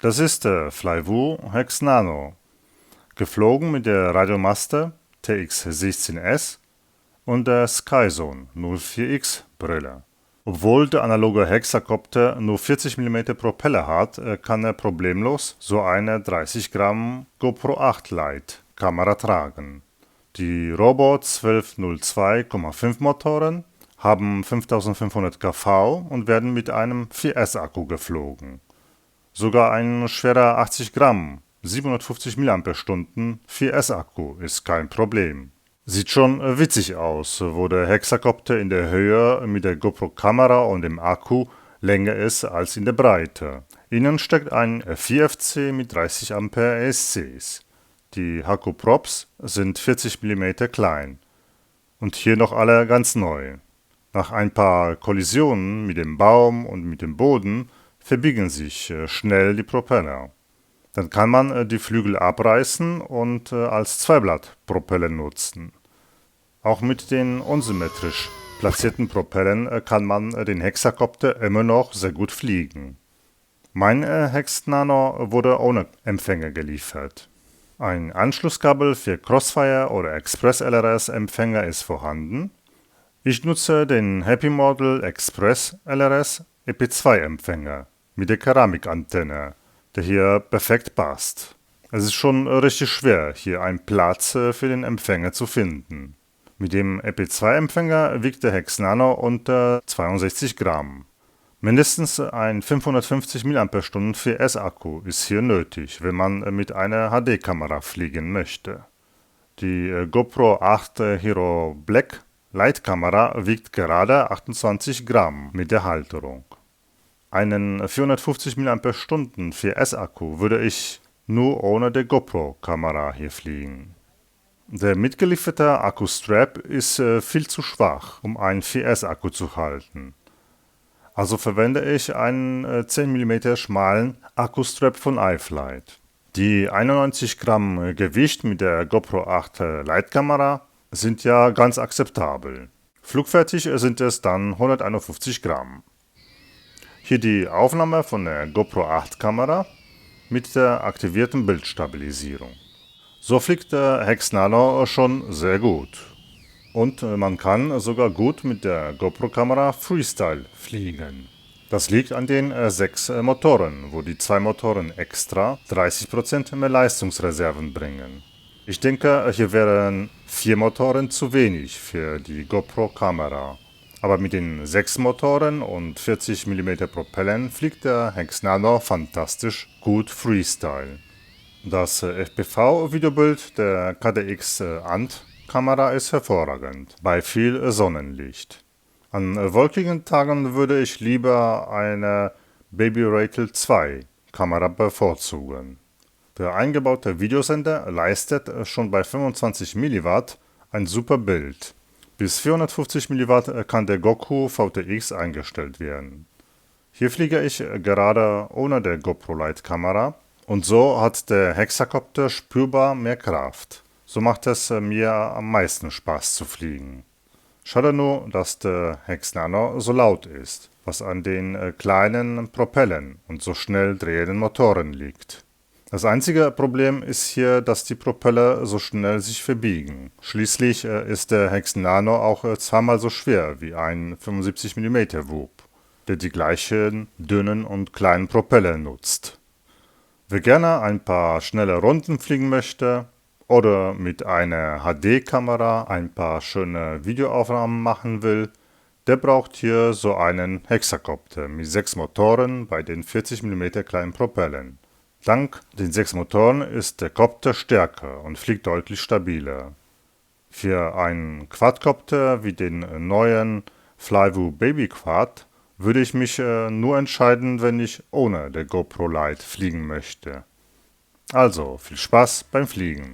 Das ist der Flywoo Hex Nano, geflogen mit der Radiomaster TX16S und der Skyzone 04X Brille. Obwohl der analoge Hexakopter nur 40 mm Propeller hat, kann er problemlos so eine 30 Gramm GoPro 8 Lite Kamera tragen. Die Robot 1202,5 Motoren haben 5500 kV und werden mit einem 4S-Akku geflogen. Sogar ein schwerer 80 Gramm, 750 mAh 4S-Akku ist kein Problem. Sieht schon witzig aus, wo der Hexakopter in der Höhe mit der GoPro-Kamera und dem Akku länger ist als in der Breite. Innen steckt ein 4FC mit 30 Ampere ESCs. Die Akku-Props sind 40 mm klein. Und hier noch alle ganz neu. Nach ein paar Kollisionen mit dem Baum und mit dem Boden verbiegen sich schnell die Propeller. Dann kann man die Flügel abreißen und als Zweiblattpropeller nutzen. Auch mit den unsymmetrisch platzierten Propellern kann man den Hexakopter immer noch sehr gut fliegen. Mein Hex Nano wurde ohne Empfänger geliefert. Ein Anschlusskabel für Crossfire oder Express LRS Empfänger ist vorhanden. Ich nutze den Happy Model Express LRS EP2 Empfänger mit der Keramikantenne, der hier perfekt passt. Es ist schon richtig schwer, hier einen Platz für den Empfänger zu finden. Mit dem EP2-Empfänger wiegt der Hex Nano unter 62 Gramm. Mindestens ein 550 mAh 4S-Akku ist hier nötig, wenn man mit einer HD-Kamera fliegen möchte. Die GoPro 8 Hero Black Lite-Kamera wiegt gerade 28 Gramm mit der Halterung. Einen 450 mAh 4S-Akku würde ich nur ohne die GoPro-Kamera hier fliegen. Der mitgelieferte Akkustrap ist viel zu schwach, um einen 4S-Akku zu halten. Also verwende ich einen 10 mm schmalen Akkustrap von iFlight. Die 91 Gramm Gewicht mit der GoPro 8 Lite-Kamera sind ja ganz akzeptabel. Flugfertig sind es dann 151 Gramm. Hier die Aufnahme von der GoPro 8 Kamera mit der aktivierten Bildstabilisierung. So fliegt der Hex Nano schon sehr gut. Und man kann sogar gut mit der GoPro-Kamera Freestyle fliegen. Das liegt an den 6 Motoren, wo die 2 Motoren extra 30% mehr Leistungsreserven bringen. Ich denke, hier wären 4 Motoren zu wenig für die GoPro-Kamera. Aber mit den 6 Motoren und 40 mm Propellern fliegt der Hex Nano fantastisch gut Freestyle. Das FPV-Videobild der KDX Ant-Kamera ist hervorragend, bei viel Sonnenlicht. An wolkigen Tagen würde ich lieber eine Baby Ratel 2 Kamera bevorzugen. Der eingebaute Videosender leistet schon bei 25 mW ein super Bild. Bis 450 mW kann der Goku VTX eingestellt werden. Hier fliege ich gerade ohne der GoPro Lite Kamera und so hat der Hexakopter spürbar mehr Kraft. So macht es mir am meisten Spaß zu fliegen. Schade nur, dass der Hex Nano so laut ist, was an den kleinen Propellern und so schnell drehenden Motoren liegt. Das einzige Problem ist hier, dass die Propeller so schnell sich verbiegen. Schließlich ist der Hex Nano auch zweimal so schwer wie ein 75 mm Whoop, der die gleichen dünnen und kleinen Propeller nutzt. Wer gerne ein paar schnelle Runden fliegen möchte oder mit einer HD-Kamera ein paar schöne Videoaufnahmen machen will, der braucht hier so einen Hexakopter mit 6 Motoren bei den 40 mm kleinen Propellern. Dank den 6 Motoren ist der Kopter stärker und fliegt deutlich stabiler. Für einen Quadcopter wie den neuen Flywoo Baby Quad würde ich mich nur entscheiden, wenn ich ohne der GoPro Lite fliegen möchte. Also, viel Spaß beim Fliegen!